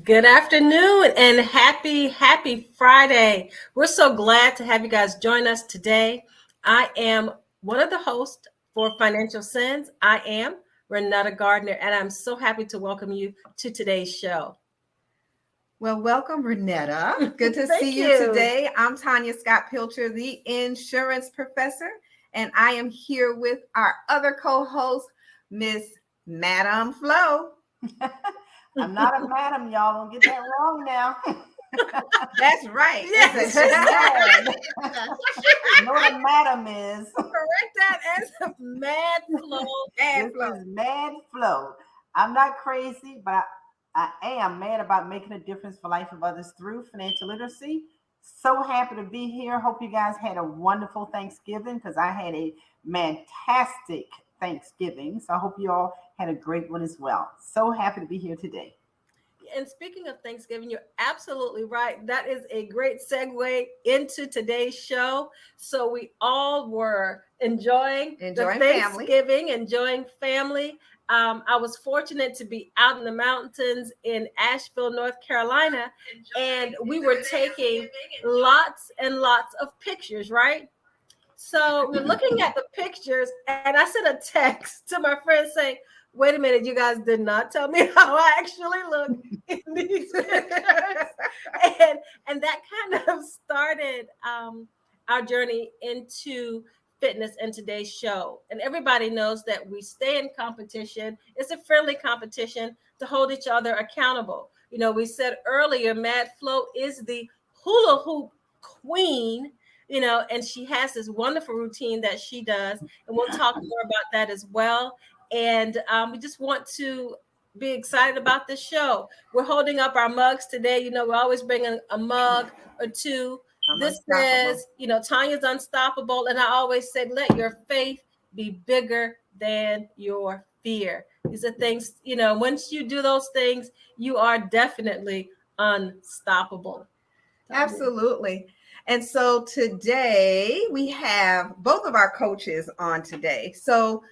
Good afternoon and happy Friday. We're so glad to have you guys join us today. I am one of the hosts for Financial Sins. I am Renata Gardner, and I'm so happy to welcome you to today's show. Well, welcome, Renetta. Good to see Thank you you. today. I'm Tanya Scott Pilcher, the insurance professor, and I am here with our other co-host, Miss Madam Flo. I'm not a madam, y'all. Don't get that wrong now. That's right. Yes. It's a Mad. You know what a madam is. Correct that as Mad Flow. Mad This Flo. is mad flow. I'm not crazy, but I am mad about making a difference for life of others through financial literacy. So happy to be here. Hope you guys had a wonderful Thanksgiving because I had a fantastic Thanksgiving. So I hope you all had a great one as well. So happy to be here today. And speaking of Thanksgiving, you're absolutely right. That is a great segue into today's show. So we all were enjoying the Enjoying family. Thanksgiving, enjoying family. I was fortunate to be out in the mountains in Asheville, North Carolina, and we were taking lots and lots of pictures, right? So we're looking at the pictures, and I sent a text to my friend saying, "Wait a minute, you guys did not tell me how I actually look in these pictures," and and that kind of started our journey into fitness in today's show. And everybody knows that we stay in competition. It's a friendly competition to hold each other accountable. You know, we said earlier, Mad Flo is the hula hoop queen, and she has this wonderful routine that she does, and we'll talk more about that as well. And we just want to be excited about this show. We're holding up our mugs today. You know, we always bring a mug or two. I'm This unstoppable. says, Tanya's unstoppable. And I always said, let your faith be bigger than your fear. These are things, once you do those things, you are definitely unstoppable. Absolutely. And so today we have both of our coaches on today. So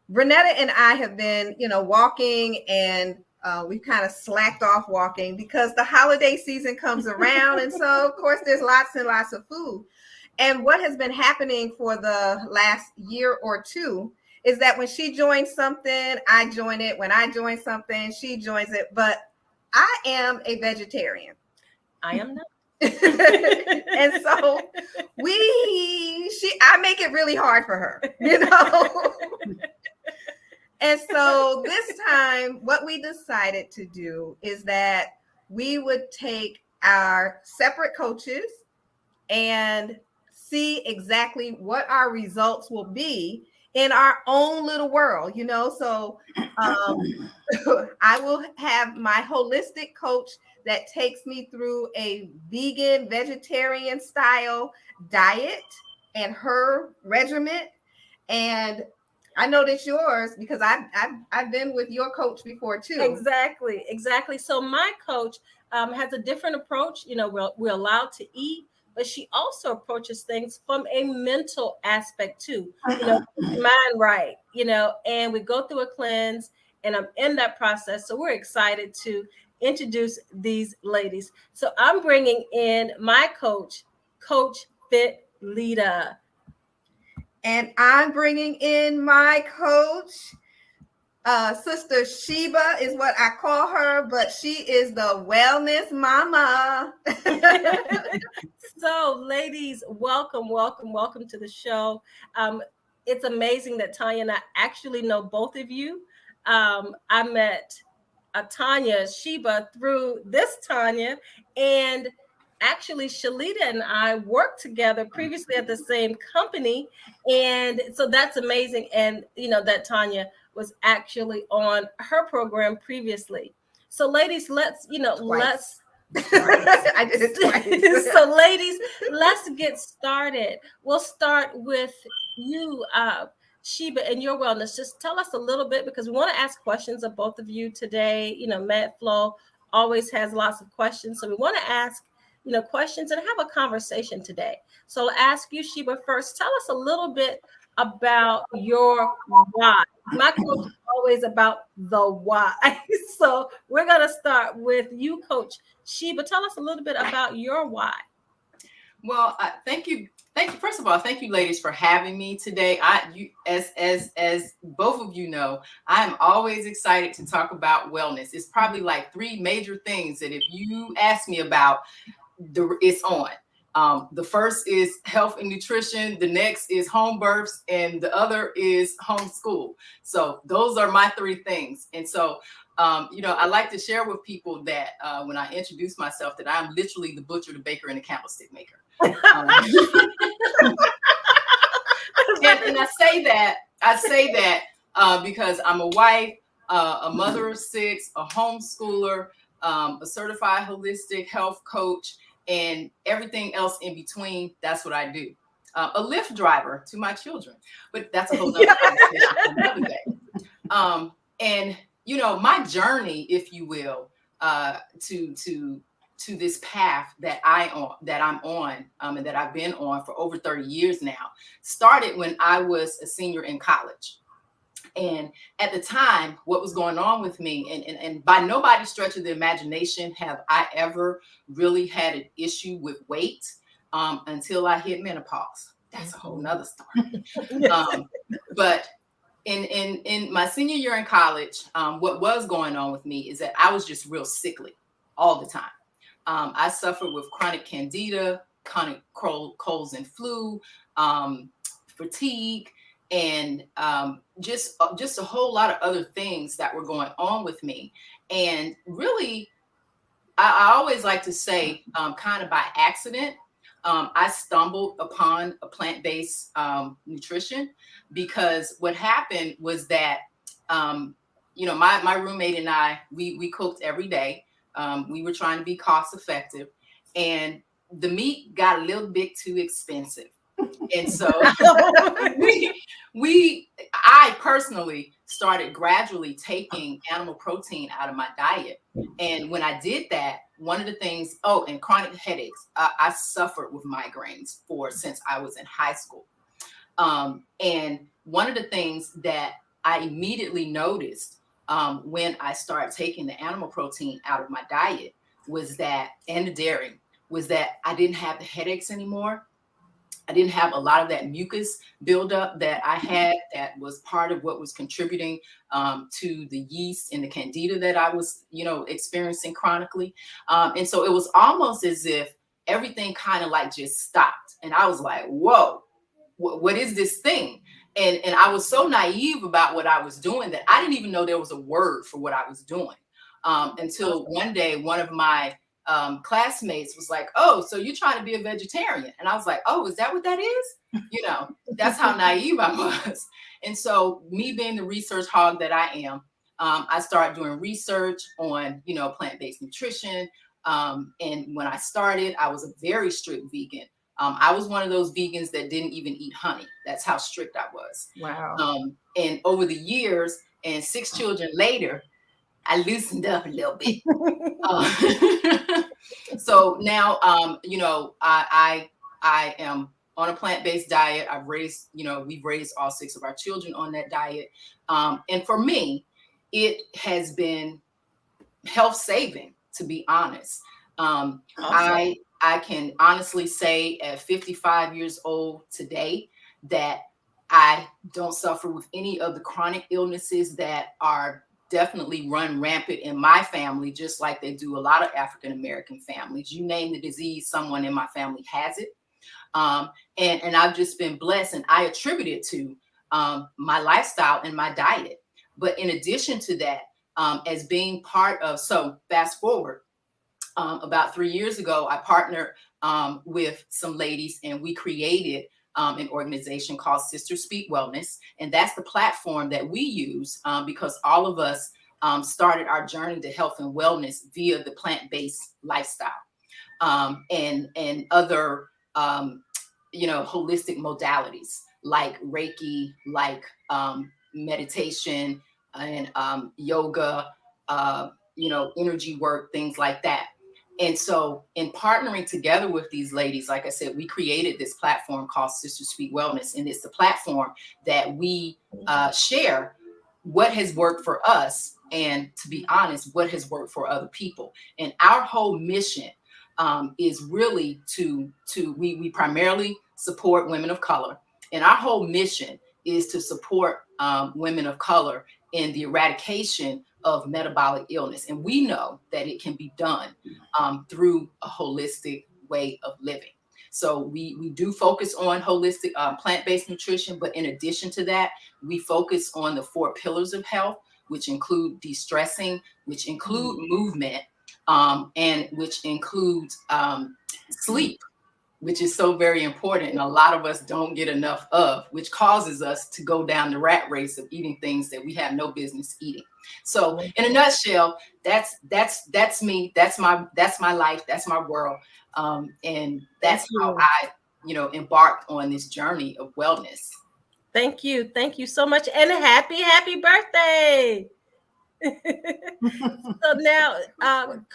Renetta and I have been, walking, and we've kind of slacked off walking because the holiday season comes around. And so, of course, there's lots and lots of food. And what has been happening for the last year or two is that when she joins something, I join it. When I join something, she joins it. But I am a vegetarian. I am not. And so I make it really hard for her, And so this time, what we decided to do is that we would take our separate coaches and see exactly what our results will be in our own little world, So I will have my holistic coach that takes me through a vegan, vegetarian style diet and her regimen. And I know that's yours because I've been with your coach before too. Exactly. So my coach has a different approach. You know, we're allowed to eat, but she also approaches things from a mental aspect too. Mind right. And we go through a cleanse, and I'm in that process. So we're excited to introduce these ladies. So I'm bringing in my coach, Coach Fit Lita. And I'm bringing in my coach, Sister Sheba is what I call her, but she is the wellness mama. So, ladies, welcome to the show. It's amazing that Tanya and I actually know both of you. I met Tanya Sheba through this Tanya, and actually Shalita and I worked together previously at the same company, and so that's amazing. And that Tanya was actually on her program previously. So, ladies, let's Twice. I did it twice. So, ladies, let's get started. We'll start with you, Sheba, and your wellness. Just tell us a little bit, because we want to ask questions of both of you today. Matt Flo always has lots of questions, so we want to ask questions and have a conversation today. So I'll ask you, Sheba, first. Tell us a little bit about your why. My coach is always about the why. So we're going to start with you, Coach Sheba. Tell us a little bit about your why. Well, thank you. Thank you. First of all, thank you, ladies, for having me today. As both of you know, I am always excited to talk about wellness. It's probably like three major things that if you ask me about, it's on. The first is health and nutrition. The next is home births, and the other is homeschool. So those are my three things. And so, I like to share with people that when I introduce myself, that I'm literally the butcher, the baker, and the candlestick maker. And I say that because I'm a wife, a mother of six, a homeschooler, a certified holistic health coach, and everything else in between. That's what I do. A Lyft driver to my children, but that's a whole nother conversation for another day. And my journey, if you will, to this path that I'm on, and that I've been on for over 30 years now, started when I was a senior in college. And at the time, what was going on with me, and by nobody's stretch of the imagination have I ever really had an issue with weight until I hit menopause. That's a whole nother story. But in my senior year in college, what was going on with me is that I was just real sickly all the time. I suffered with chronic candida, chronic colds and flu, fatigue, and just a whole lot of other things that were going on with me. And really, I always like to say, kind of by accident, I stumbled upon a plant-based nutrition, because what happened was that, my roommate and I, we cooked every day. We were trying to be cost effective, and the meat got a little bit too expensive. And so I personally started gradually taking animal protein out of my diet. And when I did that, one of the things, and chronic headaches, I suffered with migraines since I was in high school. And one of the things that I immediately noticed when I started taking the animal protein out of my diet and the dairy, was that I didn't have the headaches anymore. I didn't have a lot of that mucus buildup that I had that was part of what was contributing to the yeast and the candida that I was, experiencing chronically. And so it was almost as if everything kind of like just stopped. And I was like, whoa, what is this thing? And I was so naive about what I was doing that I didn't even know there was a word for what I was doing until one day, one of my classmates was like, oh, so you're trying to be a vegetarian? And I was like, oh, is that what that is? That's how naive I was. And so me being the research hog that I am, I started doing research on, plant-based nutrition. And when I started, I was a very strict vegan. I was one of those vegans that didn't even eat honey. That's how strict I was. Wow. And over the years and 6 children later, I loosened up a little bit. So now, I am on a plant-based diet. We've raised all 6 of our children on that diet. And for me, it has been health saving, to be honest. Awesome. I can honestly say at 55 years old today that I don't suffer with any of the chronic illnesses that are definitely run rampant in my family, just like they do a lot of African-American families. You name the disease, someone in my family has it. And I've just been blessed, and I attribute it to my lifestyle and my diet. But in addition to that, as being part of, so fast forward, about 3 years ago, I partnered with some ladies, and we created an organization called Sister Speak Wellness. And that's the platform that we use because all of us started our journey to health and wellness via the plant-based lifestyle and other, holistic modalities like Reiki, like meditation and yoga, energy work, things like that. And so in partnering together with these ladies, like I said, we created this platform called Sister Speak Wellness. And it's the platform that we share what has worked for us and to be honest, what has worked for other people. And our whole mission is really we primarily support women of color, and our whole mission is to support women of color in the eradication of metabolic illness. And we know that it can be done through a holistic way of living. So we do focus on holistic plant-based nutrition, but in addition to that, we focus on the 4 pillars of health, which include de-stressing, which include movement, and which includes sleep, which is so very important, and a lot of us don't get enough of, which causes us to go down the rat race of eating things that we have no business eating. So in a nutshell, that's me, that's my life, that's my world, and that's how I embarked on this journey of wellness. Thank you so much, and happy birthday. So now,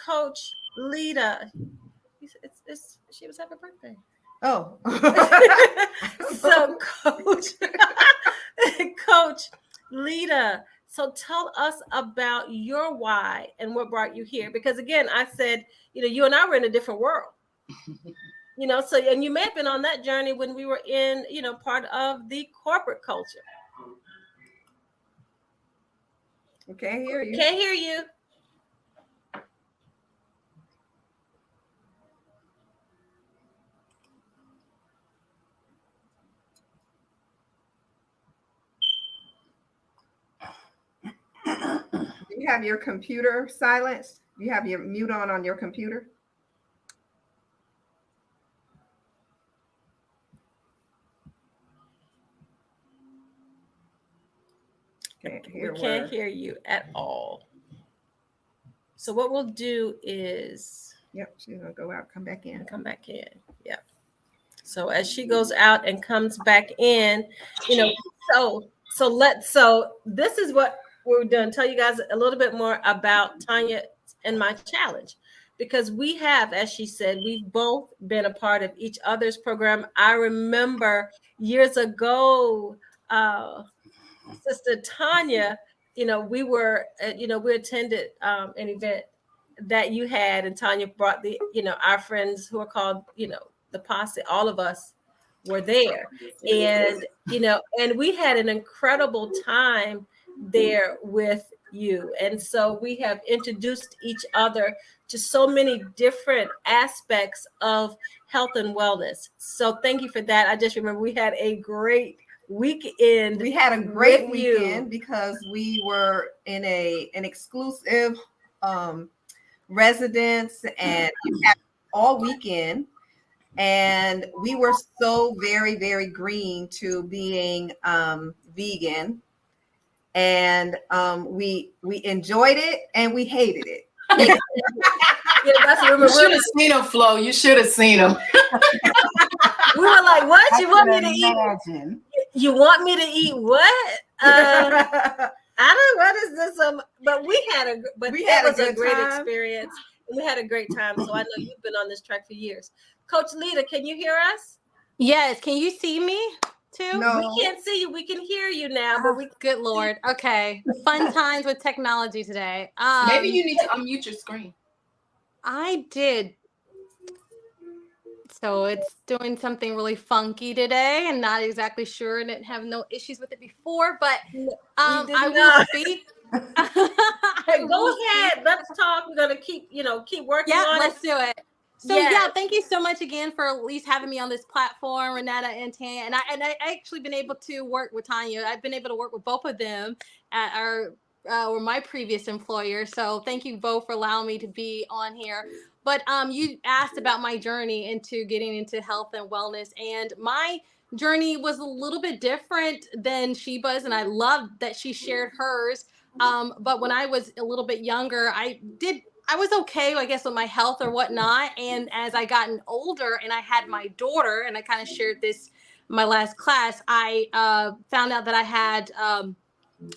Coach Lita, she was having a birthday. Oh. So Coach Lita, so tell us about your why and what brought you here. Because again, I said, you and I were in a different world. So, and you may have been on that journey when we were in, part of the corporate culture. We can't hear you. Can't hear you. Do you have your computer silenced? Do you have your mute on your computer? We can't hear you at all. So what we'll do is, yep, she's gonna go out, come back in. Yep. So as she goes out and comes back in, so this is what we're going to tell you guys a little bit more about Tanya and my challenge, because we have, as she said, we've both been a part of each other's program. I remember years ago, Sister Tanya, we attended an event that you had, and Tanya brought our friends who are called, the posse. All of us were there, and and we had an incredible time there with you. And so we have introduced each other to so many different aspects of health and wellness. So thank you for that. I just remember we had a great weekend. We had a great weekend because we were in an exclusive residence, and we had all weekend. And we were so very, very green to being vegan, and we enjoyed it and we hated it. Yeah, that's what you should have seen him, Flo. You should have seen him. We were like, "What? You want me to eat? You want me to eat what? I don't. What is this? But we had a great experience. We had a great time. So I know you've been on this track for years. Coach Lita, can you hear us? Yes. Can you see me too? No. We can't see you. We can hear you now, but good Lord. Okay. Fun times with technology today. Maybe you need to unmute your screen. I did. So it's doing something really funky today, and not exactly sure, and didn't have no issues with it before, but I will speak. Go ahead. Let's talk. We're gonna keep working on it. Let's do it. So thank you so much again for at least having me on this platform, Renata and Tanya. And I actually been able to work with Tanya. I've been able to work with both of them at or my previous employer. So thank you both for allowing me to be on here. But you asked about my journey into getting into health and wellness, and my journey was a little bit different than Sheba's, and I loved that she shared hers. But when I was a little bit younger, I was okay, I guess, with my health or whatnot. And as I gotten older and I had my daughter, and I kind of shared this in my last class, I found out that I had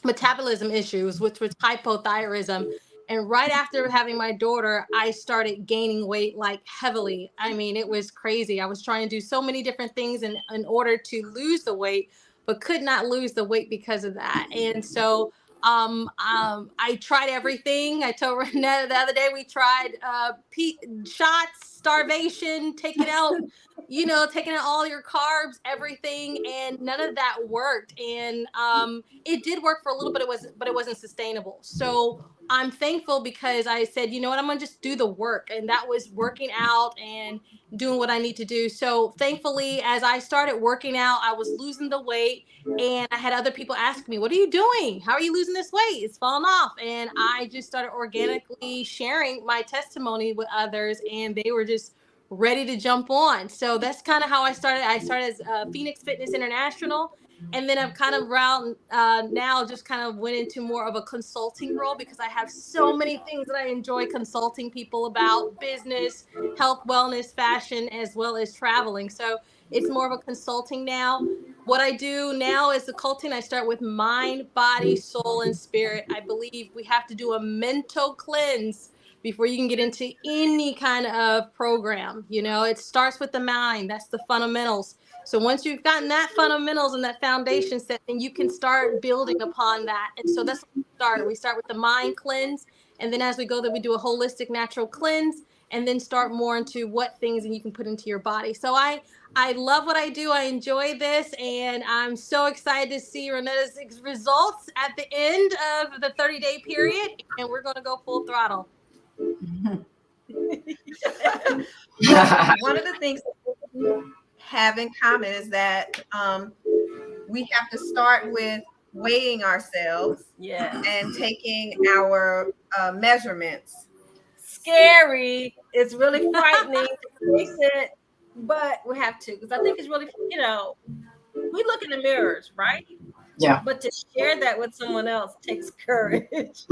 metabolism issues, which was hypothyroidism. And right after having my daughter, I started gaining weight like heavily. I mean, it was crazy. I was trying to do so many different things in order to lose the weight, but could not lose the weight because of that. And so I tried everything. I told Renetta the other day we tried shots, starvation, taking out, taking out all your carbs, everything, and none of that worked. And it did work for a little bit, but it wasn't sustainable. So I'm thankful because I said, you know what, I'm gonna just do the work, and that was working out and doing what I need to do. So thankfully, as I started working out, I was losing the weight. And I had other people ask me, what are you doing? How are you losing this weight? It's falling off. And I just started organically sharing my testimony with others, and they were just ready to jump on. So that's kind of how I started. I started as Phoenix Fitness International. And then I've kind of now just kind of went into more of a consulting role because I have so many things that I enjoy consulting people about: business, health, wellness, fashion, as well as traveling. So it's more of a consulting now. What I do now is the culting. I start with mind, body, soul, and spirit. I believe we have to do a mental cleanse before you can get into any kind of program. It starts with the mind. That's the fundamentals. So once you've gotten that fundamentals and that foundation set, then you can start building upon that. And so that's what we start. We start with the mind cleanse. And then as we go, then we do a holistic natural cleanse, and then start more into what things and you can put into your body. So I love what I do. I enjoy this, and I'm so excited to see Renetta's results at the end of the 30-day period, and we're going to go full throttle. One of the things that we have in common is that we have to start with weighing ourselves and taking our measurements. Scary. It's really frightening to face it, but we have to, because I think it's really, we look in the mirrors, right? Yeah. But to share that with someone else takes courage.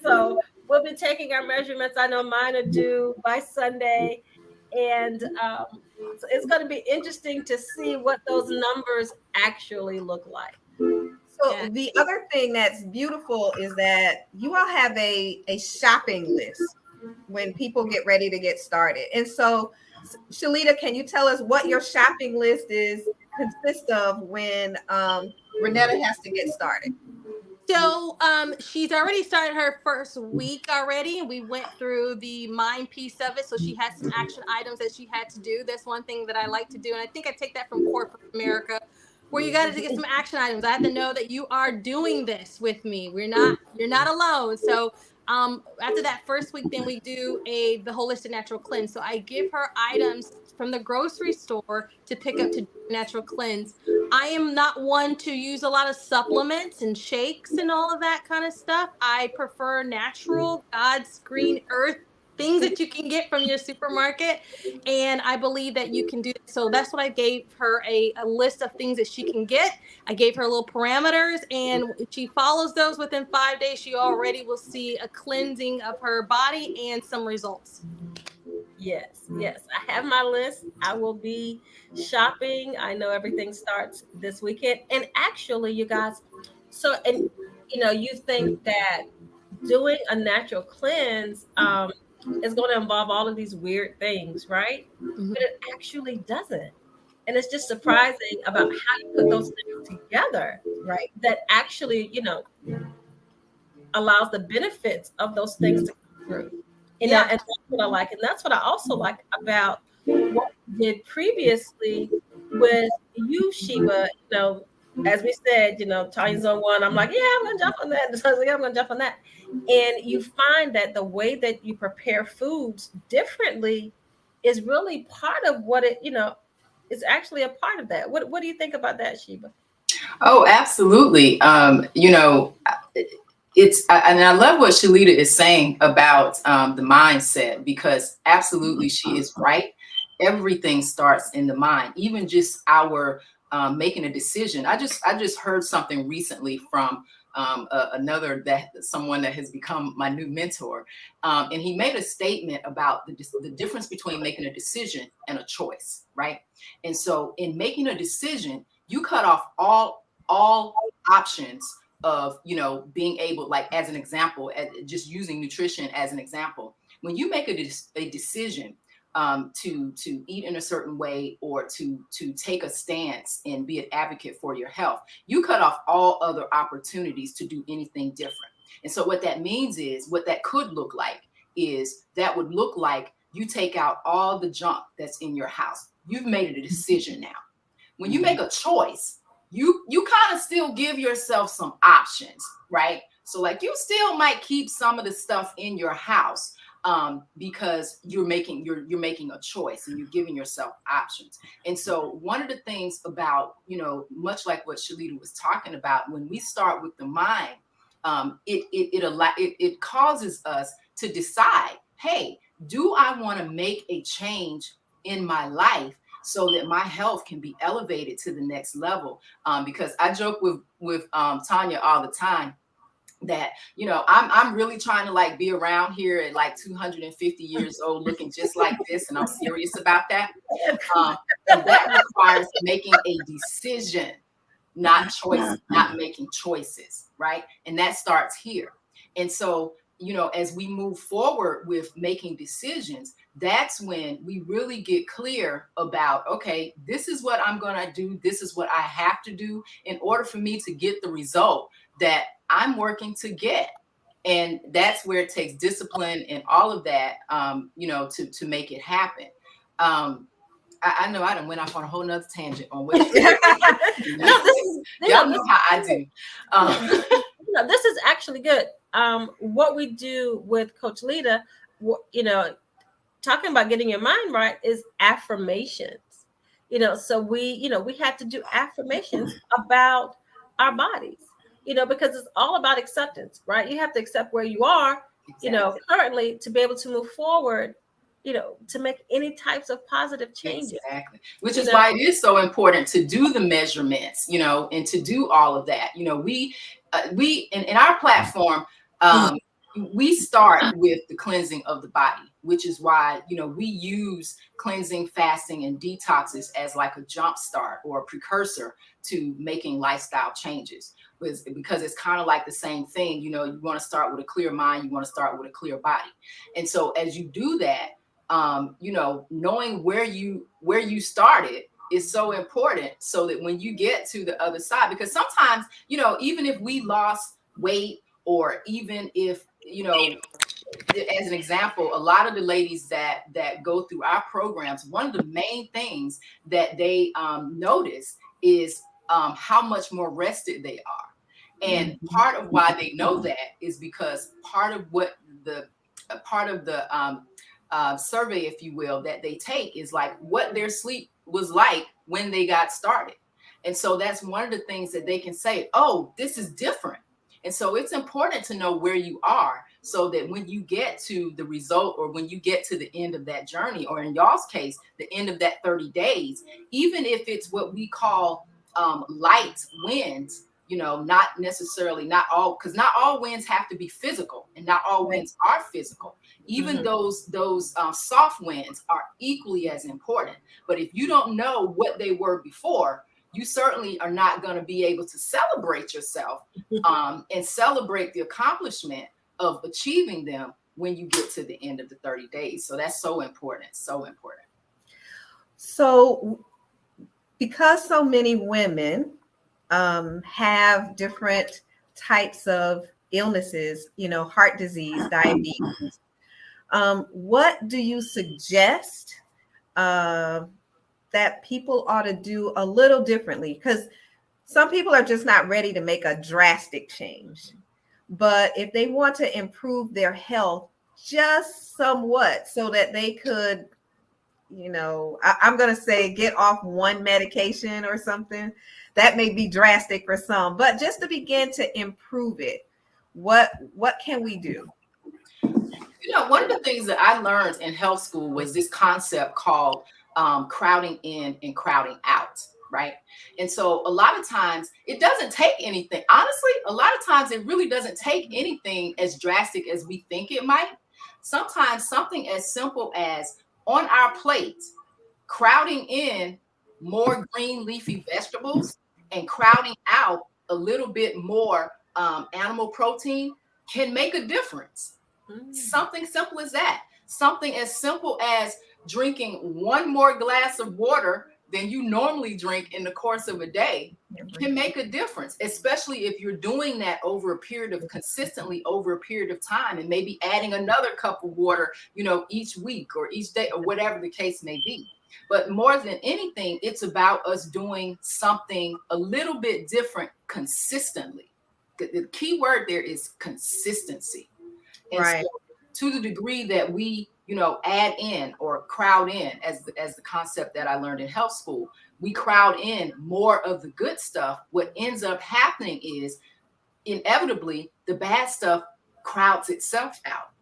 So we'll be taking our measurements. I know mine are due by Sunday. And so it's going to be interesting to see what those numbers actually look like. So the other thing that's beautiful is that you all have a shopping list when people get ready to get started. And so, Shalita, can you tell us what your shopping list consists of when Renetta has to get started? So she's already started her first week already, and we went through the mind piece of it. So she had some action items that she had to do. That's one thing that I like to do, and I think I take that from corporate America, where you got to get some action items. I have to know that you are doing this with me. You're not alone. So after that first week, then we do the holistic natural cleanse. So I give her items from the grocery store to pick up to do natural cleanse. I am not one to use a lot of supplements and shakes and all of that kind of stuff. I prefer natural, God's green earth things that you can get from your supermarket. And I believe that you can do that. So that's what I gave her, a list of things that she can get. I gave her little parameters, and if she follows those within 5 days, she already will see a cleansing of her body and some results. Yes. I have my list. I will be shopping. I know everything starts this weekend. And actually, you guys, you think that doing a natural cleanse is going to involve all of these weird things, right? Mm-hmm. But it actually doesn't. And it's just surprising about how you put those things together, right? That actually, allows the benefits of those things to come through. And that's what I like. And that's what I also like about what we did previously with you, Sheba. As we said, Tanya's on one. I'm like, yeah, I'm going to jump on that. And Tanya's like, yeah, I'm going to jump on that. And you find that the way that you prepare foods differently is really part of what is actually a part of that. What do you think about that, Sheba? Oh, absolutely. And I love what Shalita is saying about the mindset, because absolutely she is right. Everything starts in the mind, even just our making a decision. I just heard something recently from someone that has become my new mentor. And he made a statement about the difference between making a decision and a choice, right? And so in making a decision, you cut off all options of, being able, like, as an example, just using nutrition as an example. When you make a decision, to eat in a certain way or to take a stance and be an advocate for your health, you cut off all other opportunities to do anything different. And so what that means is, what that could look like is, that would look like you take out all the junk that's in your house. You've made a decision now. When you make a choice, you kind of still give yourself some options, right? So like, you still might keep some of the stuff in your house, because you're making a choice and you're giving yourself options. And so one of the things about, much like what Shalita was talking about, when we start with the mind, it causes us to decide, hey, do I want to make a change in my life so that my health can be elevated to the next level? Because I joke with Tanya all the time that, I'm really trying to like be around here at like 250 years old looking just like this, and I'm serious about that. And that requires making a decision, not making choices, right? And that starts here. And so, as we move forward with making decisions, that's when we really get clear about, okay, this is what I'm going to do. This is what I have to do in order for me to get the result that I'm working to get. And that's where it takes discipline and all of that, to make it happen. I know I done went off on a whole nother tangent on what y'all know how I do. This is actually good. What we do with Coach Lita, talking about getting your mind right, is affirmations. So we had to do affirmations about our bodies, because it's all about acceptance, right? You have to accept where you are, Exactly. Currently, to be able to move forward, to make any types of positive changes. Exactly. Which is why it is so important to do the measurements, and to do all of that. We in our platform, we start with the cleansing of the body, which is why, we use cleansing, fasting, and detoxes as like a jump start or a precursor to making lifestyle changes. Because it's kind of like the same thing. You want to start with a clear mind, you want to start with a clear body. And so as you do that, knowing where you started is so important, so that when you get to the other side, because sometimes, even if we lost weight, or even if, as an example, a lot of the ladies that go through our programs, one of the main things that they notice is how much more rested they are. And part of why they know that is because part of the survey, if you will, that they take is like what their sleep was like when they got started. And so that's one of the things that they can say, oh, this is different. And so it's important to know where you are, so that when you get to the result, or when you get to the end of that journey, or in y'all's case, the end of that 30 days, even if it's what we call light wins, not necessarily, not all, because not all wins have to be physical, and not all wins are physical. Even those soft wins are equally as important. But if you don't know what they were before, you certainly are not going to be able to celebrate yourself and celebrate the accomplishment of achieving them when you get to the end of the 30 days. So that's so important, so important. So because so many women have different types of illnesses, heart disease, diabetes, what do you suggest that people ought to do a little differently? Because some people are just not ready to make a drastic change. But if they want to improve their health just somewhat, so that they could, I'm going to say, get off one medication or something, that may be drastic for some, but just to begin to improve it, what can we do? One of the things that I learned in health school was this concept called crowding in and crowding out, right? And so a lot of times it doesn't take anything. Honestly, a lot of times it really doesn't take anything as drastic as we think it might. Sometimes something as simple as, on our plates, crowding in more green leafy vegetables and crowding out a little bit more animal protein can make a difference. Something simple as that. Something as simple as drinking one more glass of water than you normally drink in the course of a day can make a difference, especially if you're doing that over a period of consistently over a period of time, and maybe adding another cup of water, each week or each day or whatever the case may be. But more than anything, it's about us doing something a little bit different consistently. The key word there is consistency. And right. So to the degree that we, add in or crowd in, as the concept that I learned in health school, we crowd in more of the good stuff. What ends up happening is inevitably the bad stuff crowds itself out,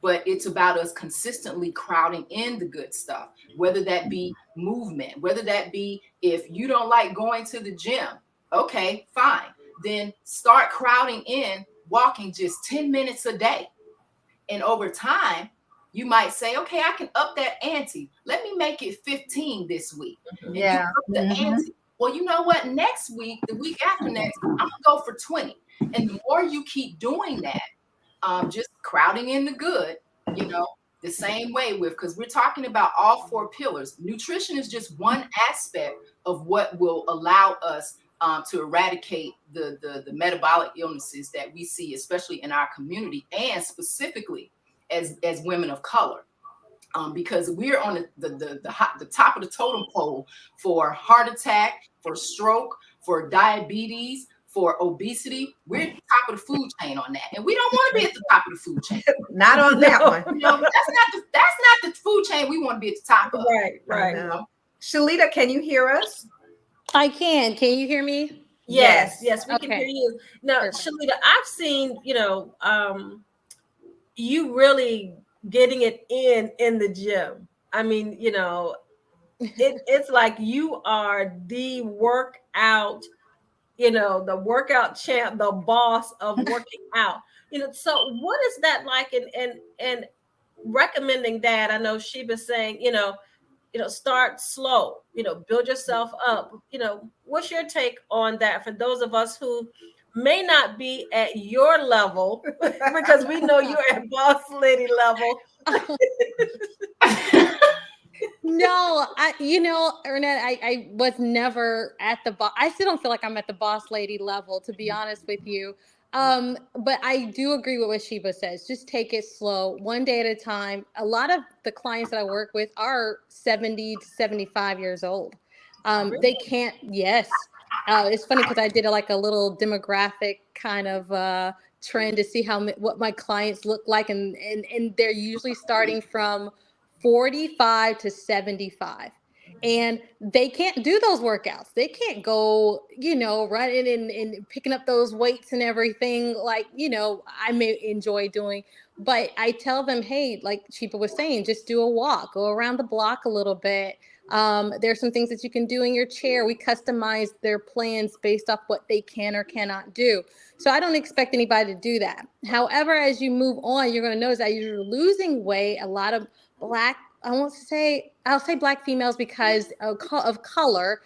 but it's about us consistently crowding in the good stuff, whether that be movement, whether that be if you don't like going to the gym, okay, fine. Then start crowding in walking just 10 minutes a day. And over time, you might say, okay, I can up that ante. Let me make it 15 this week. And Yeah. you up the ante. Well, you know what? Next week, the week after next, I'm going to go for 20. And the more you keep doing that, just crowding in the good, the same way because we're talking about all four pillars. Nutrition is just one aspect of what will allow us to eradicate the metabolic illnesses that we see, especially in our community and specifically as women of color. Because we're on the top of the totem pole for heart attack, for stroke, for diabetes, for obesity. We're at the top of the food chain on that, and we don't want to be at the top of the food chain. Not on that one. That's not the food chain we want to be at the top of. Right. Shalita, can you hear us? I can. Can you hear me? Yes, we can Okay. hear you. Now, Perfect. Shalita, I've seen, you really getting it in the gym. I mean, it's like you are the workout, the workout champ, the boss of working out. So what is that like? And recommending that, I know Sheba's saying, start slow, build yourself up. What's your take on that for those of us who may not be at your level, because we know you're at boss lady level? No, Ernette, I was never at the boss. I still don't feel like I'm at the boss lady level, to be honest with you. But I do agree with what Sheba says. Just take it slow, one day at a time. A lot of the clients that I work with are 70 to 75 years old. They can't, yes. It's funny because I did a little demographic kind of trend to see what my clients look like. And they're usually starting from 45 to 75. And they can't do those workouts. They can't go, running and picking up those weights and everything like, I may enjoy doing. But I tell them, hey, like Shepa was saying, just do a walk, go around the block a little bit. There's some things that you can do in your chair. We customize their plans based off what they can or cannot do. So I don't expect anybody to do that. However, as you move on, you're going to notice that you're losing weight. A lot of I'll say Black females because of color,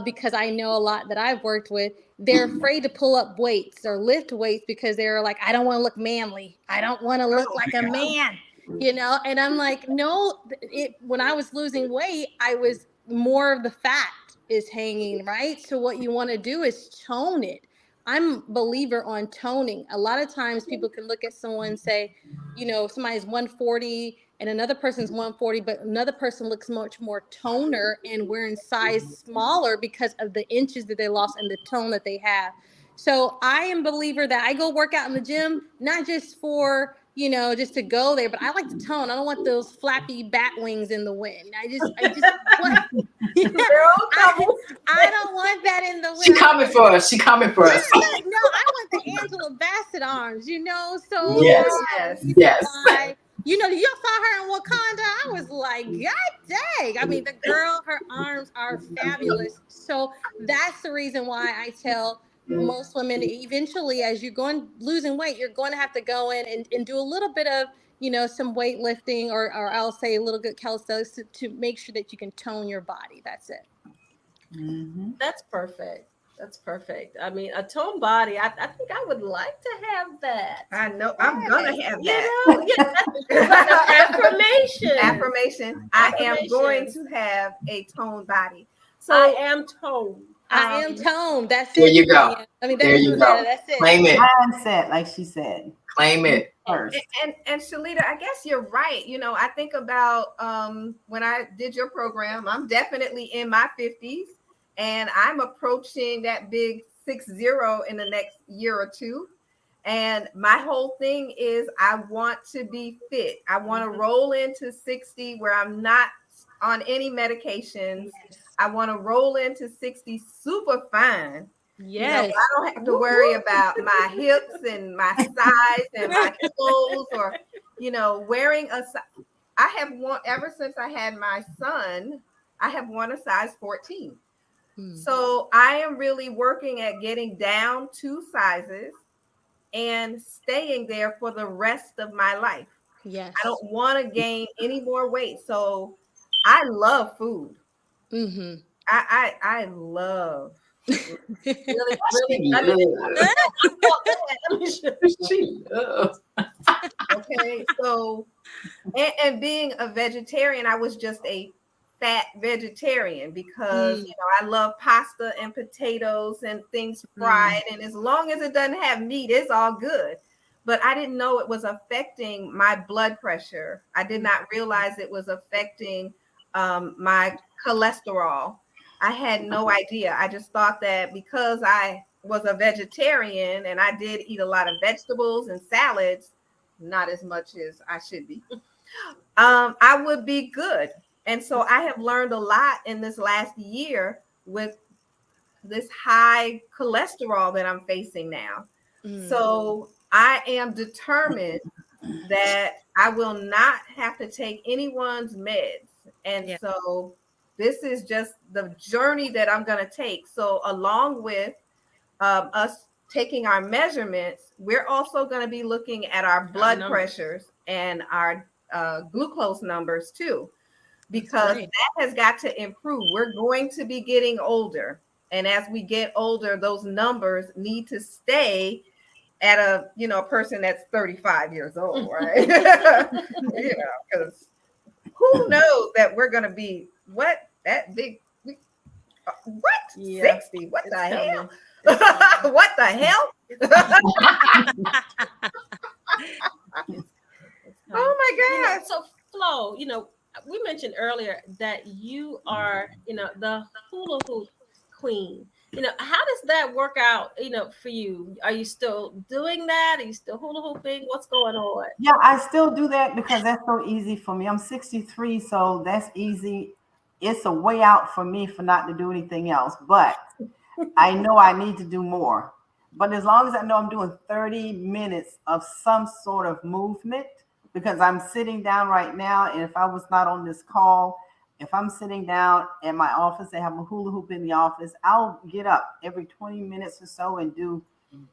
because I know a lot that I've worked with, they're afraid to pull up weights or lift weights because they're like, I don't want to look manly. I don't want to look like a man, and I'm like, no, when I was losing weight, I was more of the fat is hanging, right? So what you want to do is tone it. I'm a believer on toning. A lot of times people can look at someone and say, somebody's 140 and another person's 140, but another person looks much more toner and we're in size smaller because of the inches that they lost and the tone that they have. So I am a believer that I go work out in the gym, not just for, just to go there, but I like to tone. I don't want those flappy bat wings in the wind. I just want, I don't want that in the wind. She coming for us. No, I want the Angela Bassett arms, so yes. You saw her in Wakanda. I was like, God dang. I mean, the girl, her arms are fabulous. So that's the reason why I tell most women, eventually, as you're losing weight, you're going to have to go in and do a little bit of, some weightlifting or I'll say a little good calisthenics to make sure that you can tone your body. That's it. That's perfect. That's perfect. I mean, a toned body. I think I would like to have that. I know I'm gonna have You that. know, yeah, like an affirmation. Affirmation. I am going Affirmations. to have a toned body. I So am toned. I am toned. That's There it. you go. Tanya. I mean, There that's you it. go. That's it. Claim it. Mindset, like she said. Claim it. First. and Shalita, I guess you're right. You know, I think about when I did your program, I'm definitely in my 50s and I'm approaching that big 60 in the next year or two. And my whole thing is I want to be fit. I want to roll into 60 where I'm not on any medications. I want to roll into 60 super fine. You know, Yes. I don't have to worry about my hips and my size and my clothes or, you know, wearing a size. I have worn, ever since I had my son, I have worn a size 14. So I am really working at getting down 2 sizes and staying there for the rest of my life. Yes. I don't want to gain any more weight. So I love food. Mm-hmm. I love food. Really, really. I mean, She loves. Okay, so and being a vegetarian, I was just a fat vegetarian because you know I love pasta and potatoes and things fried, and as long as it doesn't have meat, it's all good. But I didn't know it was affecting my blood pressure. I did not realize it was affecting my cholesterol. I had no idea. I just thought that because I was a vegetarian and I did eat a lot of vegetables and salads, not as much as I should be, I would be good. And so I have learned a lot in this last year with this high cholesterol that I'm facing now. So I am determined that I will not have to take anyone's meds. And so this is just the journey that I'm going to take. So along with us taking our measurements, we're also going to be looking at our blood pressures and our glucose numbers too, because that has got to improve. We're going to be getting older. And as we get older, those numbers need to stay at a, you know, a person that's 35 years old, right? You know, because who knows that we're going to be that big, what? Yeah. 60? What It's the coming. hell? What the hell? Oh my You know, gosh. so Flo, you know, we mentioned earlier that you are, you know, the hula hoop queen. You know, how does that work out, you know, for you? Are you still doing that? Are you still hula hooping? What's going on? Yeah, I still do that because that's so easy for me. I'm 63, so that's easy. It's a way out for me for not to do anything else. But I know I need to do more. But as long as I know I'm doing 30 minutes of some sort of movement, because I'm sitting down right now, and if I was not on this call, if I'm sitting down at my office, they have a hula hoop in the office, I'll get up every 20 minutes or so and do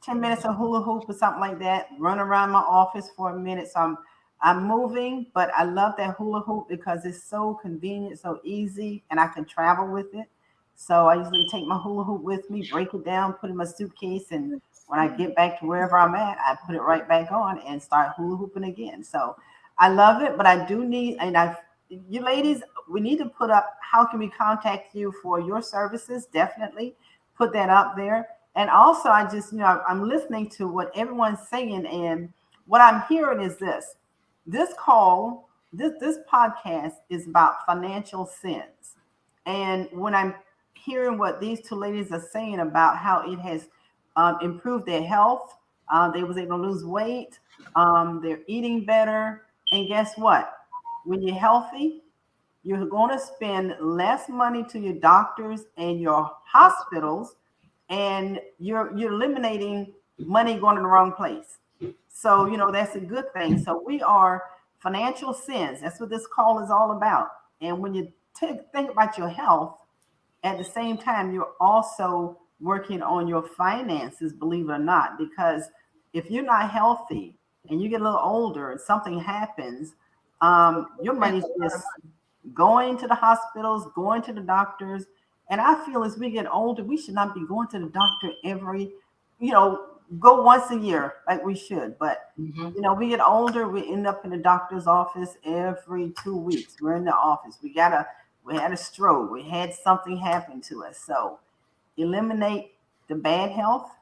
10 minutes of hula hoop or something like that, run around my office for a minute. So I'm moving, but I love that hula hoop because it's so convenient, so easy, and I can travel with it. So I usually take my hula hoop with me, break it down, put it in my suitcase, and when I get back to wherever I'm at, I put it right back on and start hula hooping again. So I love it, but I do need, you ladies, we need to put up how can we contact you for your services. Definitely put that up there. And also, I just, you know, I'm listening to what everyone's saying, and what I'm hearing is this call, this podcast is about financial sins. And when I'm hearing what these two ladies are saying about how it has improved their health, they was able to lose weight, they're eating better, and guess what? When you're healthy, you're going to spend less money to your doctors and your hospitals, and you're eliminating money going to the wrong place. So, you know, that's a good thing. So we are financial sins. That's what this call is all about. And when you think about your health, at the same time, you're also working on your finances, believe it or not, because if you're not healthy and you get a little older and something happens, your money's just going to the hospitals, going to the doctors, And I feel as we get older, we should not be going to the doctor every, go once a year like we should. But, we get older, we end up in the doctor's office every 2 weeks. We're in the office. We had a stroke. We had something happen to us. So eliminate the bad health.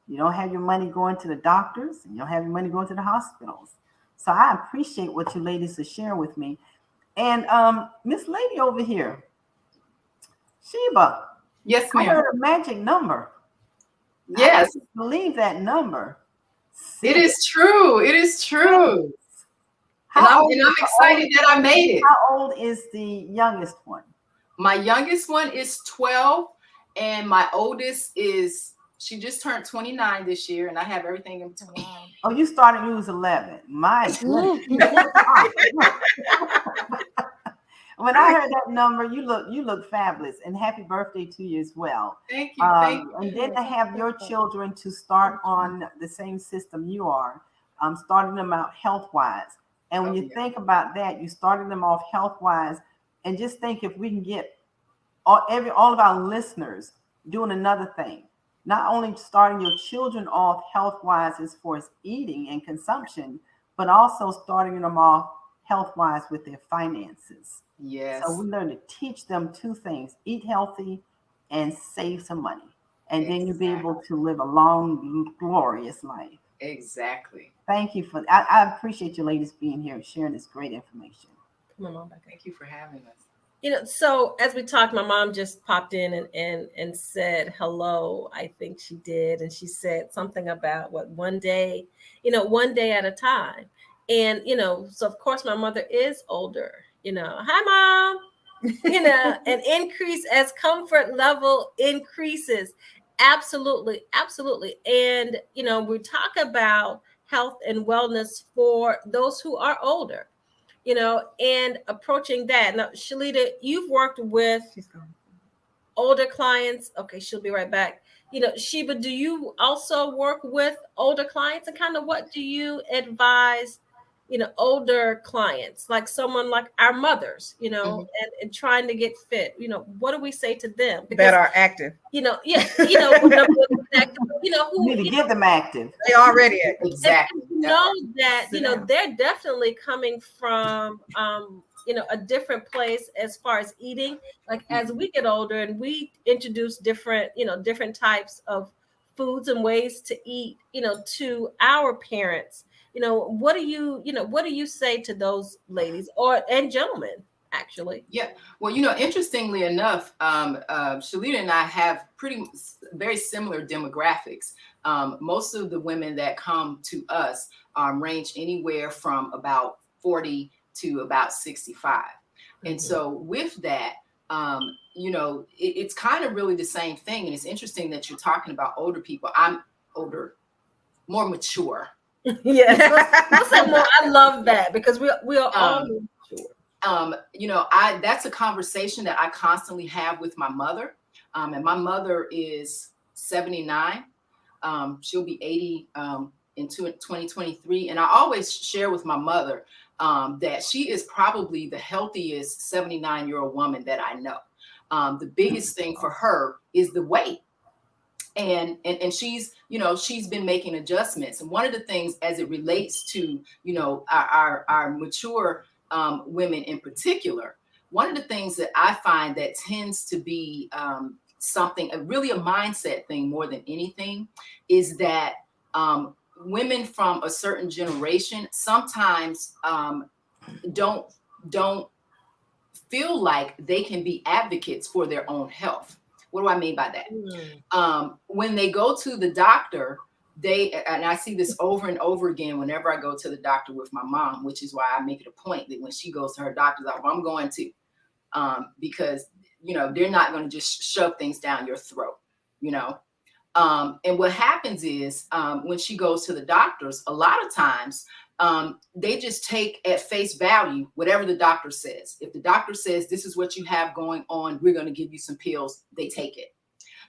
You don't have your money going to the doctors, and you don't have your money going to the hospitals. So I appreciate what you ladies are sharing with me. And Miss Lady over here, Sheba. Yes, I ma'am. heard a magic number. Yes. I can't believe that number. It is true. It is true. And I'm excited that I made it. How old is the youngest one? My youngest one is 12, and my oldest she just turned 29 this year, and I have everything in between. Oh, you started when you was 11. My goodness. When I heard that number, you look fabulous, and happy birthday to you as well. Thank you. Thank you. And then to have your children to start on the same system you are, starting them out health-wise. And when you think about that, you started them off health-wise, and just think if we can get all of our listeners doing another thing, not only starting your children off health-wise as far as eating and consumption, but also starting them off health-wise with their finances. Yes. So we learn to teach them two things: eat healthy and save some money. And then you'll be able to live a long, glorious life. Exactly. Thank you for I appreciate you ladies being here and sharing this great information. My mom back. Thank you for having us. So as we talked, my mom just popped in and said hello. I think she did. And she said something about one day at a time. And, so of course my mother is older, hi, Mom, an increase as comfort level increases. Absolutely. Absolutely. And, we talk about health and wellness for those who are older, and approaching that. Now, Shalita, you've worked with older clients. Okay, she'll be right back. Sheba, do you also work with older clients, and kind of what do you advise, older clients, like someone like our mothers, and trying to get fit? What do we say to them? Because, that are active. You need to get them active. They already active. Exactly. That they're definitely coming from a different place as far as eating. Like as we get older and we introduce different types of foods and ways to eat, to our parents. What do you say to those ladies and gentlemen? Actually. Yeah. Well, interestingly enough, Shalita and I have very similar demographics. Most of the women that come to us range anywhere from about 40 to about 65. Mm-hmm. And so with that, it's kind of really the same thing. And it's interesting that you're talking about older people. I'm older, more mature. Yeah. I love that because we are all mature. That's a conversation that I constantly have with my mother. And my mother is 79. She'll be 80 in 2023. And I always share with my mother that she is probably the healthiest 79-year-old woman that I know. The biggest thing for her is the weight. And she's been making adjustments. And one of the things as it relates to, our mature women in particular, one of the things that I find that tends to be really a mindset thing more than anything is that women from a certain generation sometimes don't feel like they can be advocates for their own health. What do I mean by that? When they go to the doctor, and I see this over and over again whenever I go to the doctor with my mom, which is why I make it a point that when she goes to her doctor's office, I'm going to, because, they're not going to just shove things down your throat, and what happens is when she goes to the doctors, a lot of times they just take at face value whatever the doctor says. If the doctor says this is what you have going on, we're going to give you some pills, they take it.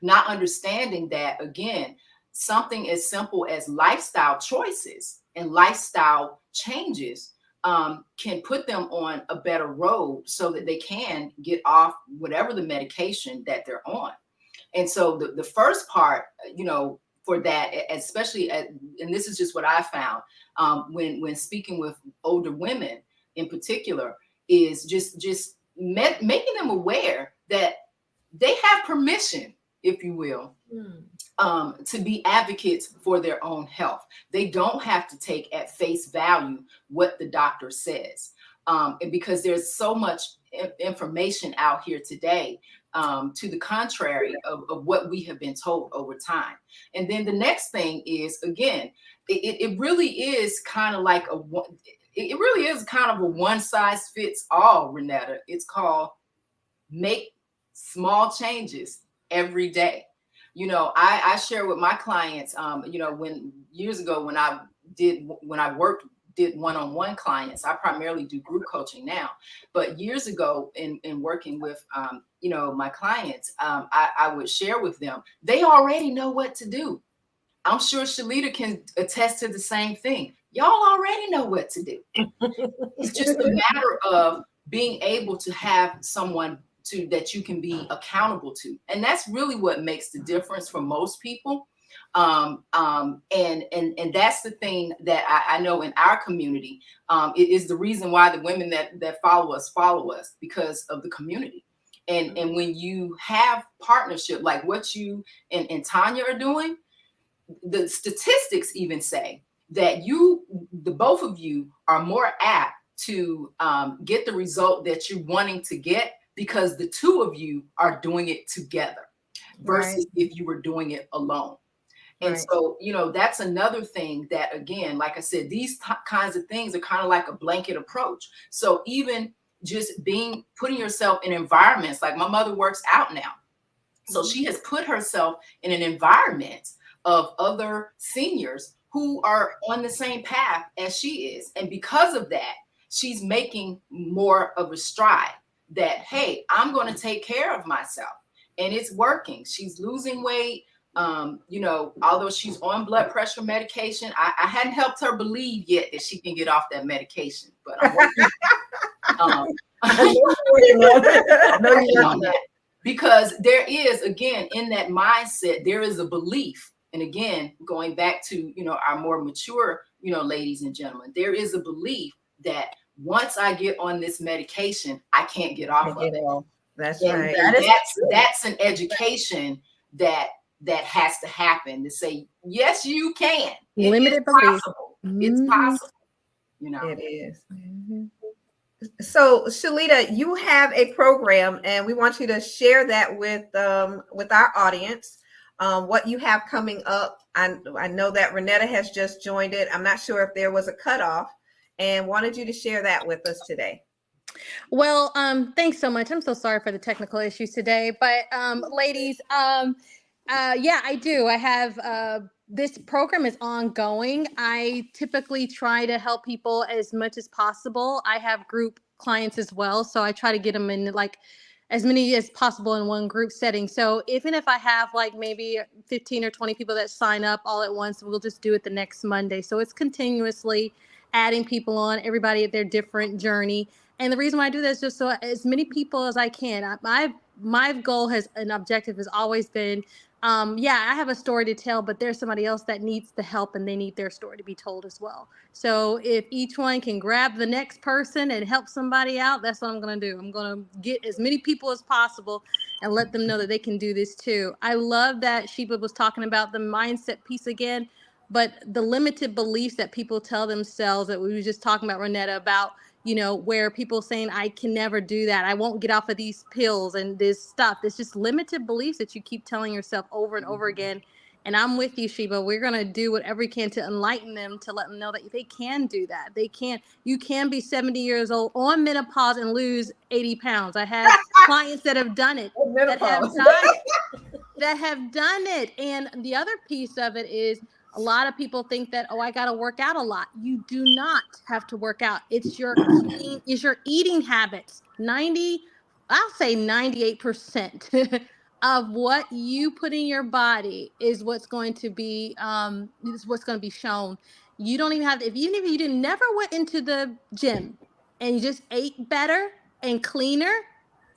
Not understanding that, again, something as simple as lifestyle choices and lifestyle changes can put them on a better road so that they can get off whatever the medication that they're on. And so the first part, for that, especially and this is just what I found when speaking with older women in particular, is just making them aware that they have permission, if you will, to be advocates for their own health. They don't have to take at face value what the doctor says, and because there's so much information out here today to the contrary of what we have been told over time. And then the next thing is, again, it really is kind of like a one size fits all, Renetta. It's called make small changes every day. I share with my clients, when years ago when I did one-on-one clients, I primarily do group coaching now, but years ago in working with, my clients, I would share with them, they already know what to do. I'm sure Shalita can attest to the same thing. Y'all already know what to do. It's just a matter of being able to have someone that you can be accountable to. And that's really what makes the difference for most people. And that's the thing that I know in our community, it is the reason why the women that follow us, because of the community. And when you have partnership like what you and Tanya are doing, the statistics even say that the both of you are more apt to get the result that you're wanting to get, because the two of you are doing it together versus if you were doing it alone. And so, that's another thing that, again, like I said, these kinds of things are kind of like a blanket approach. So even just putting yourself in environments, like my mother works out now. So she has put herself in an environment of other seniors who are on the same path as she is. And because of that, she's making more of a stride that, hey, I'm going to take care of myself. And it's working. She's losing weight. Although she's on blood pressure medication, I hadn't helped her believe yet that she can get off that medication, but I'm working. On that. Because there is, again, in that mindset, there is a belief. And again, going back to, our more mature, ladies and gentlemen, there is a belief that once I get on this medication, I can't get off of it. That's and right. That's an education that has to happen, to say, yes, you can. Limited belief. It's possible. It is. So Shalita, you have a program, and we want you to share that with our audience. What you have coming up. I know that Renetta has just joined it. I'm not sure if there was a cutoff, and wanted you to share that with us today. Well, thanks so much. I'm so sorry for the technical issues today, but ladies, yeah, I do. I have this program is ongoing. I typically try to help people as much as possible. I have group clients as well, so I try to get them in like as many as possible in one group setting. So even if I have like maybe 15 or 20 people that sign up all at once, we'll just do it the next Monday. So it's continuously adding people on, everybody at their different journey. And the reason why I do that is just so as many people as I can. My goal and objective has always been, I have a story to tell, but there's somebody else that needs the help and they need their story to be told as well. So if each one can grab the next person and help somebody out, that's what I'm going to do. I'm going to get as many people as possible and let them know that they can do this too. I love that Sheba was talking about the mindset piece again, but the limited beliefs that people tell themselves, that we were just talking about, Renetta, about, where people saying, I can never do that. I won't get off of these pills and this stuff. It's just limited beliefs that you keep telling yourself over and over again. And I'm with you, Sheba. We're going to do whatever we can to enlighten them, to let them know that they can do that. You can be 70 years old on menopause and lose 80 pounds. I have clients that have done it, that have done it. And the other piece of it is, a lot of people think that, I got to work out a lot. You do not have to work out. It's your eating habits. I'll say 98% of what you put in your body is what's going to be shown. You don't even have to, even if you didn't never went into the gym and you just ate better and cleaner,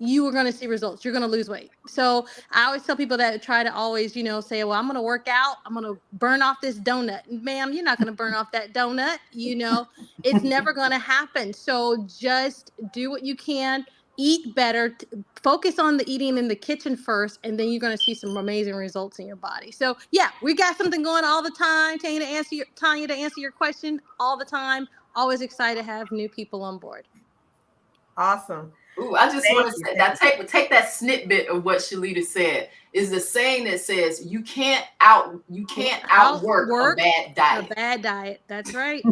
you are going to see results. You're going to lose weight. So I always tell people that try to always, say, well, I'm going to work out. I'm going to burn off this donut. Ma'am, you're not going to burn off that donut. It's never going to happen. So just do what you can, eat better, focus on the eating in the kitchen first, and then you're going to see some amazing results in your body. So yeah, we got something going all the time. Tanya, to answer your question all the time. Always excited to have new people on board. Awesome. Ooh, I just want to say that take that snippet of what Shalita said. Is the saying that says you can't outwork a bad diet. A bad diet. That's right.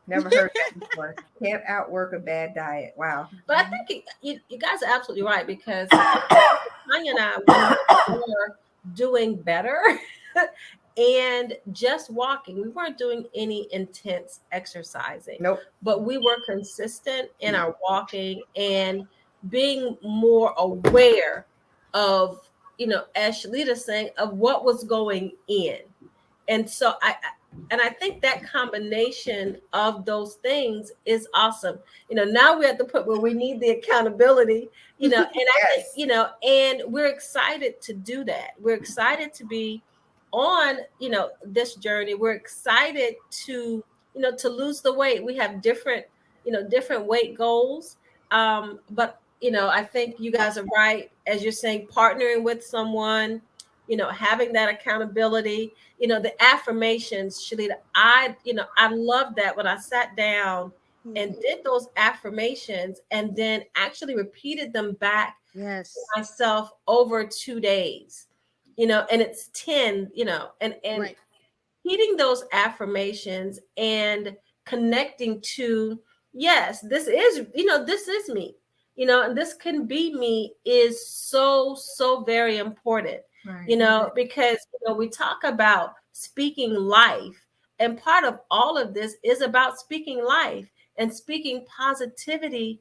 Never heard that before. Can't outwork a bad diet. Wow. But I think you guys are absolutely right, because Tanya and I were doing better and just walking. We weren't doing any intense exercising. Nope. But we were consistent in our walking and being more aware of, as Shalita's saying, of what was going in. And so I think that combination of those things is awesome. Now we're at the point where we need the accountability, and I think, and we're excited to do that. We're excited to be on, this journey. We're excited to, to lose the weight. We have different weight goals. But, I think you guys are right, as you're saying, partnering with someone, having that accountability, the affirmations, Shalita, I love that when I sat down and did those affirmations and then actually repeated them back to myself over 2 days, and it's 10, and right. Repeating those affirmations and connecting to, yes, this is me, and this can be me is so very important. Right. Because we talk about speaking life, and part of all of this is about speaking life and speaking positivity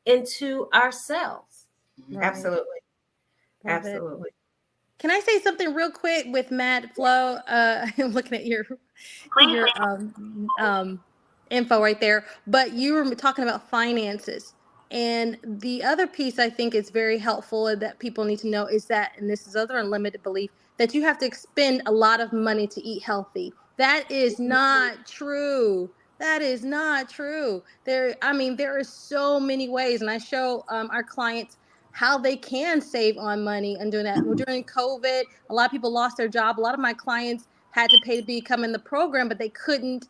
into ourselves. Right. Absolutely. Can I say something real quick with Matt Flo? I'm looking at your info right there, but you were talking about finances. And the other piece I think is very helpful and that people need to know is that, and this is other unlimited belief, that you have to expend a lot of money to eat healthy. That is not true. That is not true. There are so many ways, and I show our clients how they can save on money and doing that. Well, during COVID, a lot of people lost their job. A lot of my clients had to pay to become in the program, but they couldn't,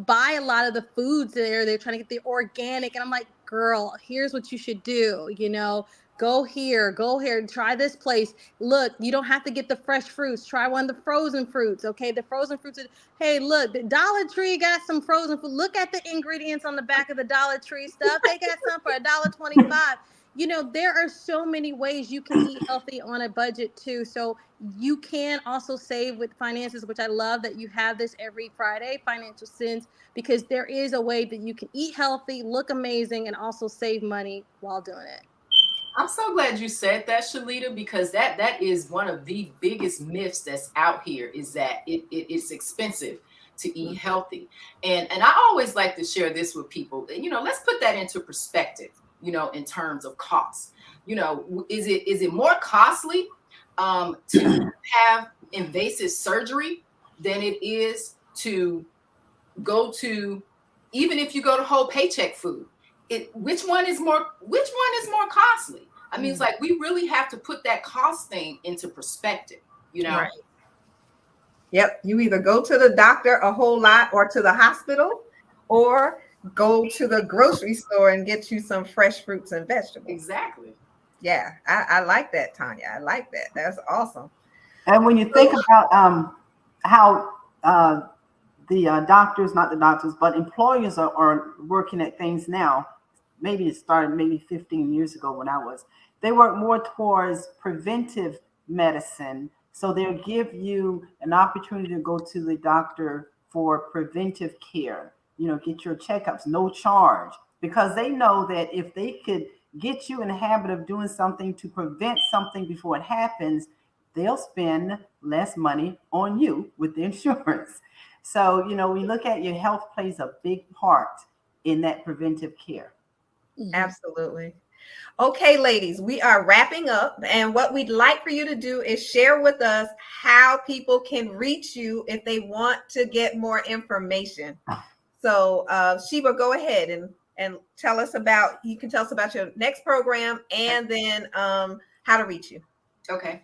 buy a lot of the foods there. They're trying to get the organic. And I'm like, girl, here's what you should do. Go here, try this place. Look, you don't have to get the fresh fruits. Try one of the frozen fruits. Okay. The frozen fruits. Hey, look, the Dollar Tree got some frozen food. Look at the ingredients on the back of the Dollar Tree stuff. They got some for $1.25. There are so many ways you can eat healthy on a budget too. So you can also save with finances, which I love that you have this every Friday, Financial Sense, because there is a way that you can eat healthy, look amazing, and also save money while doing it. I'm so glad you said that, Shalita, because that is one of the biggest myths that's out here, is that it's expensive to eat healthy. And I always like to share this with people. Let's put that into perspective. In terms of cost, is it more costly to have invasive surgery than it is to go to, even if you go to whole paycheck food? Which one is more costly? I mean, it's like we really have to put that cost thing into perspective, Right. Yep. You either go to the doctor a whole lot or to the hospital, or go to the grocery store and get you some fresh fruits and vegetables. Exactly. Yeah, I like that, Tanya. I like that. That's awesome. And when you think about how the doctors, not the doctors, but employers are working at things now, maybe it started maybe 15 years ago when they work more towards preventive medicine. So they'll give you an opportunity to go to the doctor for preventive care. Get your checkups, no charge, because they know that if they could get you in the habit of doing something to prevent something before it happens, they'll spend less money on you with the insurance. So, we look at your health plays a big part in that preventive care. Absolutely. Okay, ladies, we are wrapping up. And what we'd like for you to do is share with us how people can reach you if they want to get more information. So, Sheba, go ahead and tell us about, you can tell us about your next program and then how to reach you. Okay.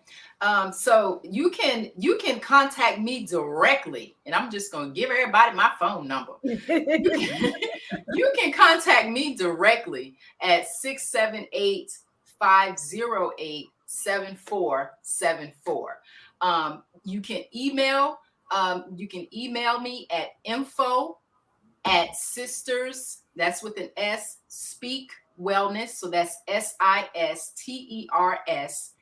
So you can contact me directly, and I'm just gonna give everybody my phone number. You can contact me directly at 678-508-7474. You can email me at info@sisters, that's with an S, Speak Wellness. So that's SISTERS SPEAKWELLNESS.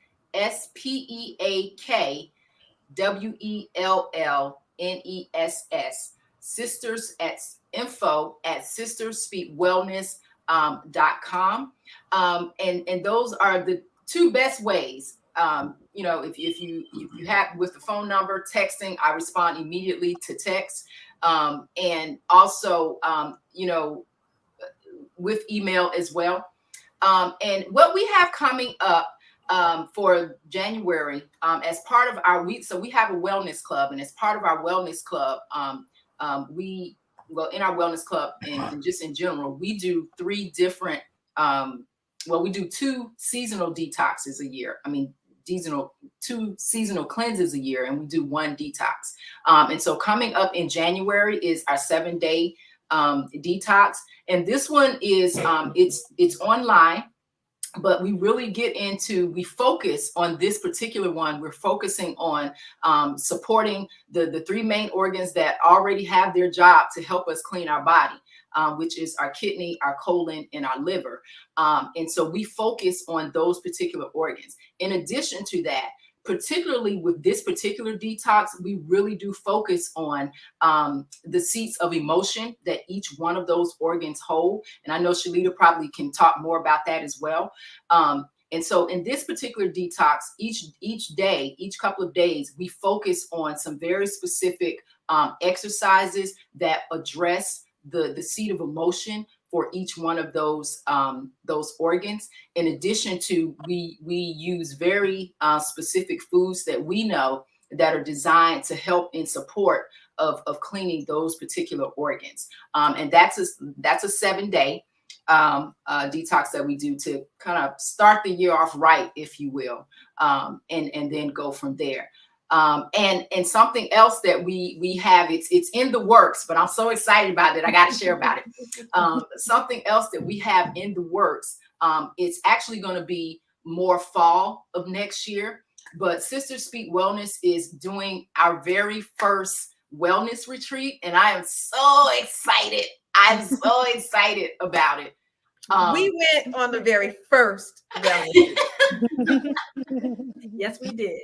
Sisters at info@sistersspeakwellness.com. And those are the two best ways. If you have with the phone number, texting, I respond immediately to text. And also, with email as well. And what we have coming up for January, as part of our week. So we have a wellness club, and as part of our wellness club, in our wellness club and just in general, we do 3 different, we do 2 seasonal detoxes a year. I mean, 2 seasonal cleanses a year, and we do 1 detox. And so coming up in January is our 7-day detox. And this one is, it's online. But we really we focus on this particular one. We're focusing on supporting the 3 main organs that already have their job to help us clean our body, which is our kidney, our colon, and our liver. And so we focus on those particular organs. In addition to that, particularly with this particular detox, we really do focus on the seats of emotion that each one of those organs hold. And I know Shalita probably can talk more about that as well. And so in this particular detox, each day, each couple of days, we focus on some very specific exercises that address the seat of emotion for each one of those organs. In addition to, we use very specific foods that we know that are designed to help in support of cleaning those particular organs. And that's a 7-day detox that we do to kind of start the year off right, if you will, and then go from there. And something else that we have, it's in the works, but I'm so excited about it. I got to share about it. Something else that we have in the works. It's actually going to be more fall of next year, but Sisters Speak Wellness is doing our very first wellness retreat. And I am so excited. I'm so excited about it. We went on the very first wellness. Yes, we did.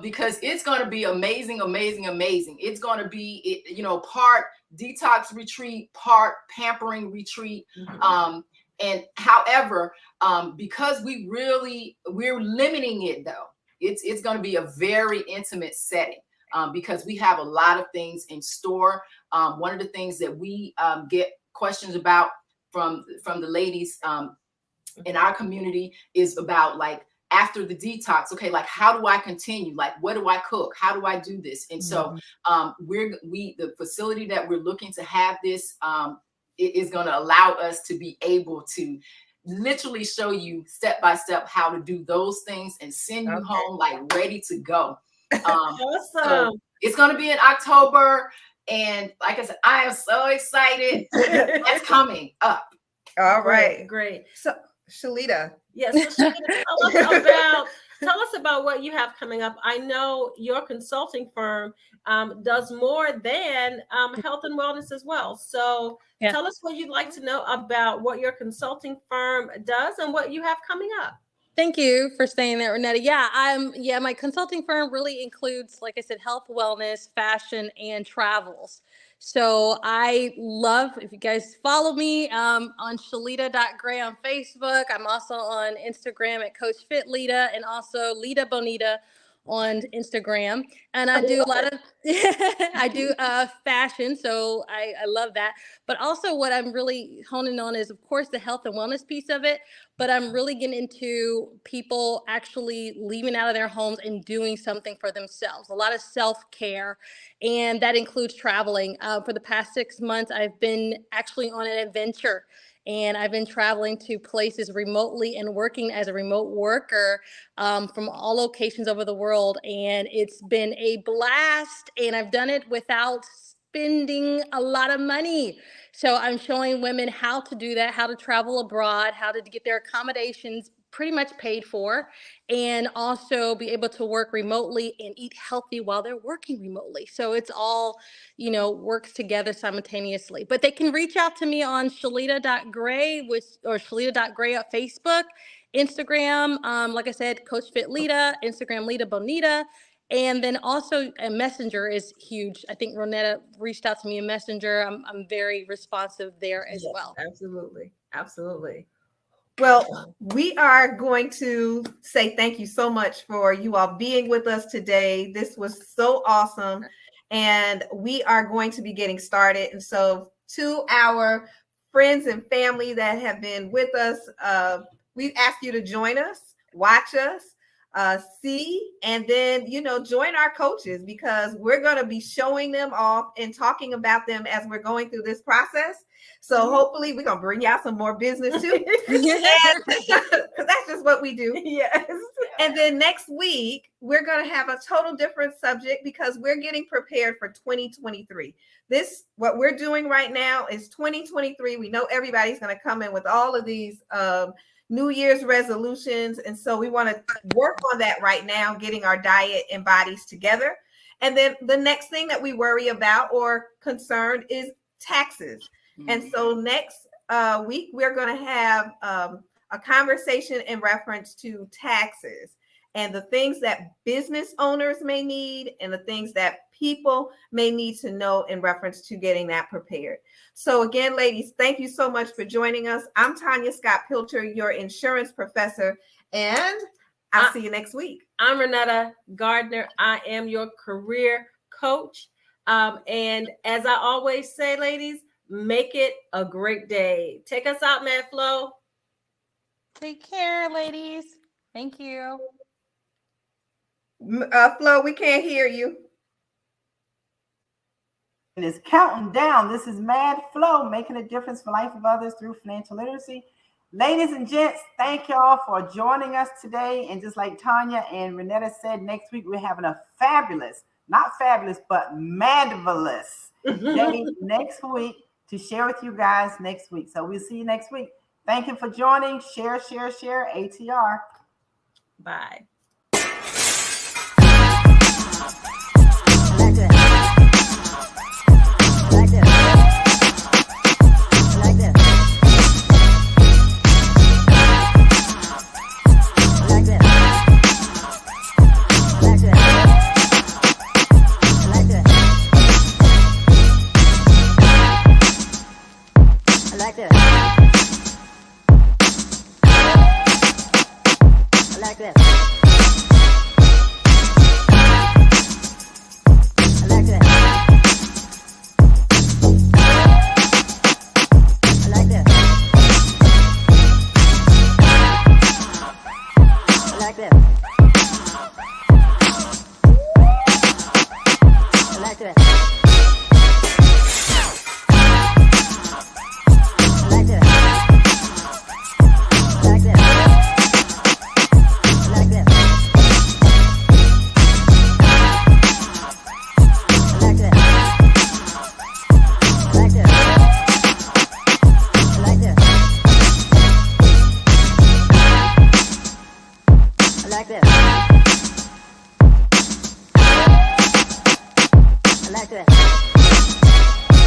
Because it's going to be amazing. It's going to be, part detox retreat, part pampering retreat. And however, because we're limiting it though, it's going to be a very intimate setting, because we have a lot of things in store. One of the things that we get questions about from the ladies in our community is about, like, after the detox, okay, like, how do I continue? Like, what do I cook? How do I do this? And so the facility that we're looking to have this is going to allow us to be able to literally show you step by step how to do those things and send you home like ready to go. Awesome. So it's going to be in October. And like I said, I am so excited. That's coming up. All right. Great. So, Shalita. Yes. So tell us about what you have coming up. I know your consulting firm does more than health and wellness as well. So tell us what you'd like to know about what your consulting firm does and what you have coming up. Thank you for saying that, Renetta. Yeah, my consulting firm really includes, like I said, health, wellness, fashion, and travels. So I love, if you guys follow me on Shalita.Gray on Facebook. I'm also on Instagram at Coach Fit Lita, and also Lita Bonita on Instagram, and I do a lot of I do fashion, so I love that. But also, what I'm really honing on is, of course, the health and wellness piece of it. But I'm really getting into people actually leaving out of their homes and doing something for themselves. A lot of self-care, and that includes traveling. For the past 6 months, I've been actually on an adventure. And I've been traveling to places remotely and working as a remote worker from all locations over the world. And it's been a blast. And I've done it without spending a lot of money. So I'm showing women how to do that, how to travel abroad, how to get their accommodations pretty much paid for, and also be able to work remotely and eat healthy while they're working remotely. So it's all, works together simultaneously. But they can reach out to me on shalita.gray or shalita.gray on Facebook, Instagram. Like I said, Coach Fit Lita, Instagram Lita Bonita. And then also a messenger is huge. I think Ronetta reached out to me in Messenger. I'm very responsive there as well. Absolutely. Absolutely. Well, we are going to say thank you so much for you all being with us today. This was so awesome. And we are going to be getting started. And so to our friends and family that have been with us, we ask you to join us, watch us, see, and then, join our coaches, because we're going to be showing them off and talking about them as we're going through this process. So hopefully we're going to bring y'all some more business too. Because that's just what we do. Yes. And then next week, we're going to have a total different subject, because we're getting prepared for 2023. What we're doing right now is 2023. We know everybody's going to come in with all of these New Year's resolutions. And so we want to work on that right now, getting our diet and bodies together. And then the next thing that we worry about or concerned is taxes. Mm-hmm. And so next week, we're going to have a conversation in reference to taxes and the things that business owners may need and the things that people may need to know in reference to getting that prepared. So again, ladies, thank you so much for joining us. I'm Tanya Scott Pilcher, your insurance professor, and I'll see you next week. I'm Ronetta Gardner. I am your career coach. And as I always say, ladies, make it a great day. Take us out, Mad Flo. Take care, ladies. Thank you. Flo, we can't hear you. And it's counting down. This is Mad Flo, making a difference for life of others through financial literacy. Ladies and gents, thank y'all for joining us today. And just like Tanya and Ronetta said, next week we're having a fabulous, not fabulous, but madvelous day next week to share with you guys next week. So we'll see you next week. Thank you for joining. Share, ATR. Bye. I like that.